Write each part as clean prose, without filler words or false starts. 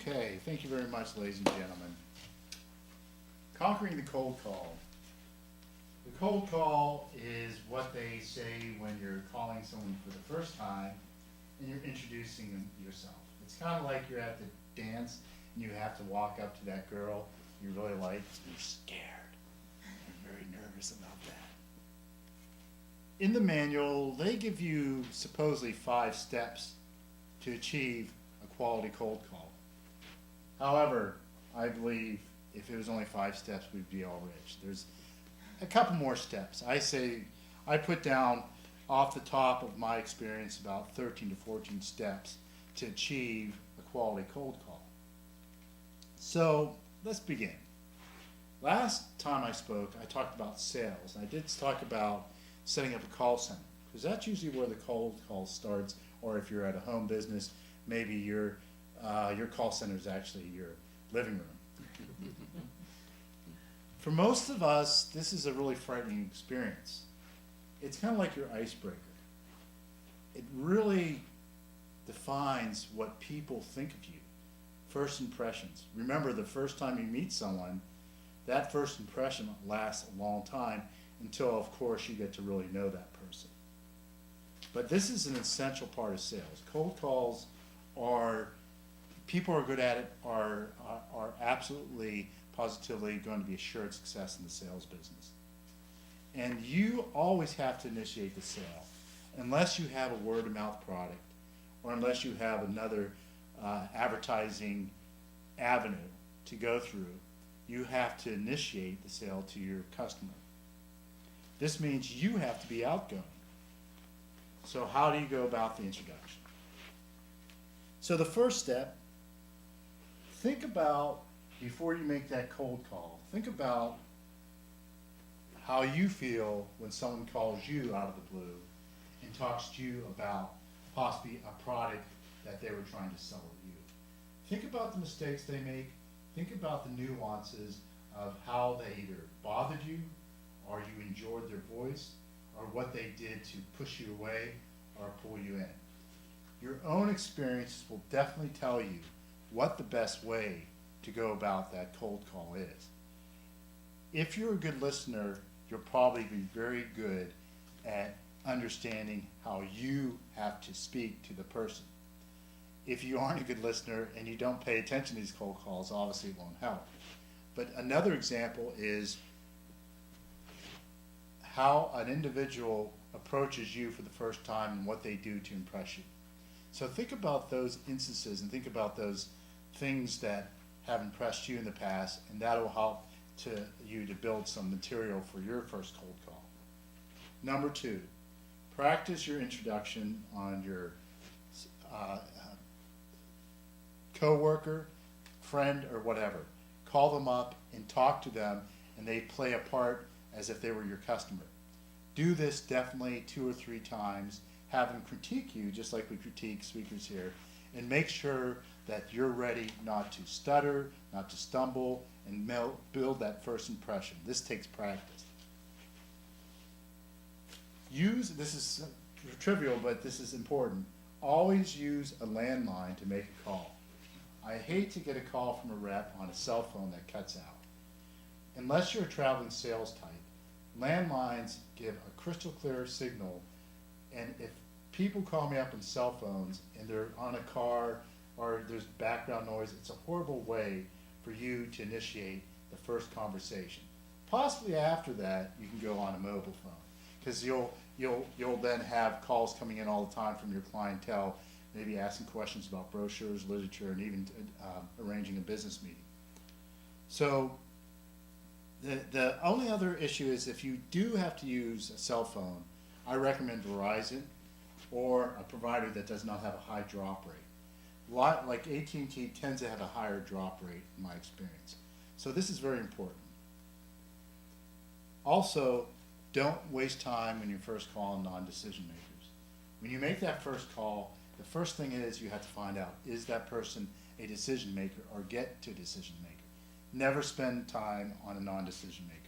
Okay, thank you very much, ladies and gentlemen. Conquering the cold call. The cold call is what they say when you're calling someone for the first time and you're introducing yourself. It's kind of like you're at the dance and you have to walk up to that girl you really like and you're scared. You're very nervous about that. In the manual, they give you supposedly 5 steps to achieve a quality cold call. However, I believe if it was only 5 steps, we'd be all rich. There's a couple more steps. I put down off the top of my experience about 13 to 14 steps to achieve a quality cold call. So let's begin. Last time I spoke, I talked about sales. I did talk about setting up a call center, because that's usually where the cold call starts, or if you're at a home business, maybe your call center is actually your living room. For most of us, this is a really frightening experience. It's kind of like your icebreaker. It really defines what people think of you. First impressions. Remember, the first time you meet someone, that first impression lasts a long time until, of course, you get to really know that person. But this is an essential part of sales. Cold calls are, people who are good at it, are absolutely, positively going to be assured success in the sales business. And you always have to initiate the sale, unless you have a word-of-mouth product, or unless you have another advertising avenue to go through. You have to initiate the sale to your customer. This means you have to be outgoing. So how do you go about the introduction? So the first step, think about, before you make that cold call, think about how you feel when someone calls you out of the blue and talks to you about possibly a product that they were trying to sell to you. Think about the mistakes they make. Think about the nuances of how they either bothered you, or you enjoyed their voice, or what they did to push you away or pull you in. Your own experiences will definitely tell you what the best way to go about that cold call is. If you're a good listener, you'll probably be very good at understanding how you have to speak to the person. If you aren't a good listener and you don't pay attention to these cold calls, obviously it won't help. But another example is how an individual approaches you for the first time and what they do to impress you. So think about those instances and think about those things that have impressed you in the past, and that'll help you to build some material for your first cold call. Number 2, practice your introduction on your coworker, friend, or whatever. Call them up and talk to them, and they play a part as if they were your customer. Do this definitely 2 or 3 times. Have them critique you, just like we critique speakers here, and make sure that you're ready not to stutter, not to stumble, and build that first impression. This takes practice. This is trivial, but this is important. Always use a landline to make a call. I hate to get a call from a rep on a cell phone that cuts out. Unless you're a traveling sales type, landlines give a crystal clear signal, and if people call me up on cell phones and they're on a car or there's background noise, it's a horrible way for you to initiate the first conversation. Possibly after that, you can go on a mobile phone, because you'll then have calls coming in all the time from your clientele, maybe asking questions about brochures, literature, and even arranging a business meeting. So the only other issue is if you do have to use a cell phone, I recommend Verizon or a provider that does not have a high drop rate. Like AT&T tends to have a higher drop rate in my experience. So this is very important. Also, don't waste time when you first call non-decision makers. When you make that first call, the first thing is you have to find out, is that person a decision maker, or get to a decision maker. Never spend time on a non-decision maker.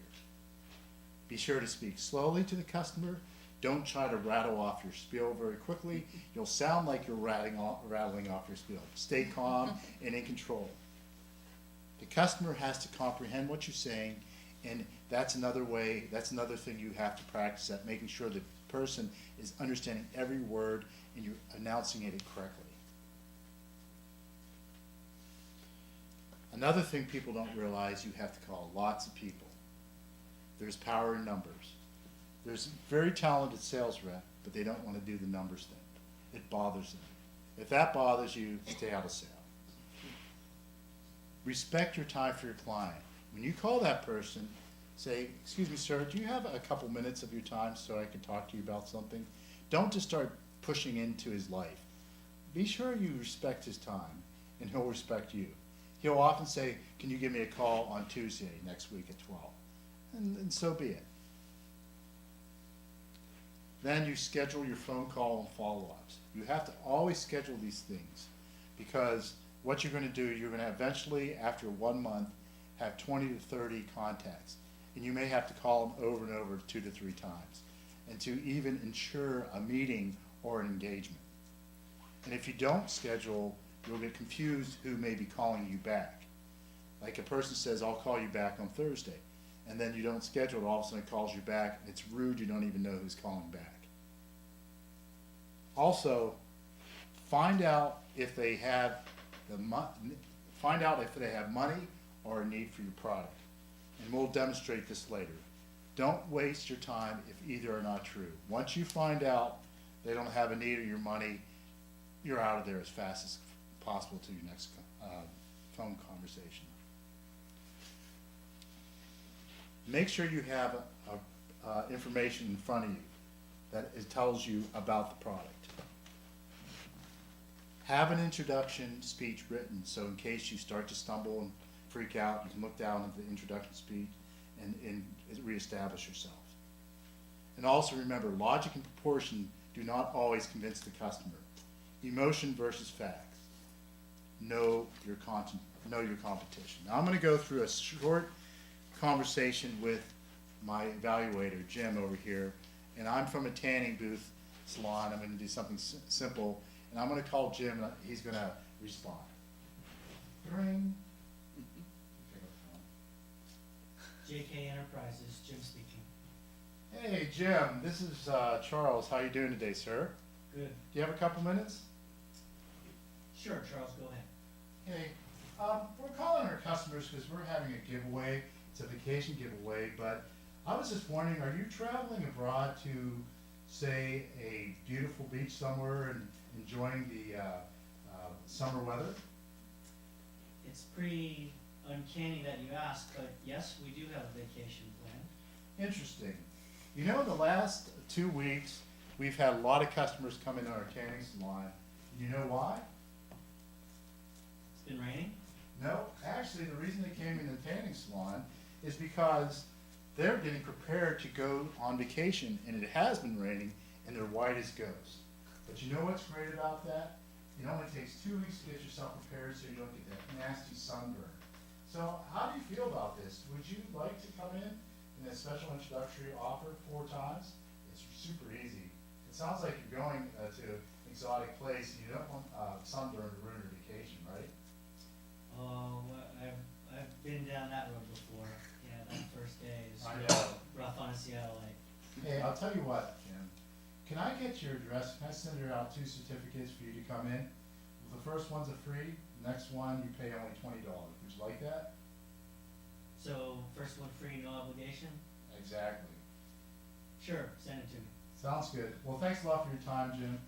Be sure to speak slowly to the customer. Don't try to rattle off your spiel very quickly. You'll sound like you're rattling off your spiel. Stay calm and in control. The customer has to comprehend what you're saying, and that's another thing you have to practice at, making sure the person is understanding every word and you're announcing it correctly. Another thing people don't realize, you have to call lots of people. There's power in numbers. There's a very talented sales rep, but they don't want to do the numbers thing. It bothers them. If that bothers you, stay out of sales. Respect your time for your client. When you call that person, say, "Excuse me, sir, do you have a couple minutes of your time so I can talk to you about something?" Don't just start pushing into his life. Be sure you respect his time, and he'll respect you. He'll often say, "Can you give me a call on Tuesday next week at 12?" And so be it. Then you schedule your phone call and follow-ups. You have to always schedule these things, because what you're going to do, you're going to eventually, after 1 month, have 20 to 30 contacts. And you may have to call them over and over 2 to 3 times, and to even ensure a meeting or an engagement. And if you don't schedule, you'll get confused who may be calling you back. Like a person says, "I'll call you back on Thursday," and then you don't schedule it, all of a sudden it calls you back. It's rude, you don't even know who's calling back. Also, find out if they have money or a need for your product. And we'll demonstrate this later. Don't waste your time if either are not true. Once you find out they don't have a need or your money, you're out of there as fast as possible to your next phone conversation. Make sure you have information in front of you that it tells you about the product. Have an introduction speech written, so in case you start to stumble and freak out, you can look down at the introduction speech and reestablish yourself. And also remember, logic and proportion do not always convince the customer. Emotion versus facts. Know your competition. Now I'm going to go through a short conversation with my evaluator, Jim, over here, and I'm from a tanning booth salon. I'm going to do something simple, and I'm going to call Jim, and he's going to respond. Ring. JK Enterprises, Jim speaking. Hey, Jim, this is Charles. How you doing today, sir? Good. Do you have a couple minutes? Sure, Charles, go ahead. Hey, we're calling our customers because we're having a giveaway. It's a vacation giveaway, but I was just wondering, are you traveling abroad to, say, a beautiful beach somewhere and enjoying the summer weather? It's pretty uncanny that you asked, but yes, we do have a vacation planned. Interesting. You know, in the last 2 weeks, we've had a lot of customers come into our tanning salon. You know why? It's been raining? No, actually, the reason they came in the tanning salon is because they're getting prepared to go on vacation, and it has been raining, and they're white as ghosts. But you know what's great about that? It only takes 2 weeks to get yourself prepared so you don't get that nasty sunburn. So how do you feel about this? Would you like to come in a special introductory offer 4 times? It's super easy. It sounds like you're going to an exotic place, and you don't want sunburn to ruin your vacation, right? Oh, I've been down that road before. Yeah, that first day is I know. rough on a Seattleite. Hey, I'll tell you what, Jim. Can I get your address? Can I send her out 2 certificates for you to come in? The first one's a free, the next one you pay only $20. Would you like that? So, first one free, no obligation? Exactly. Sure, send it to me. Sounds good. Well, thanks a lot for your time, Jim.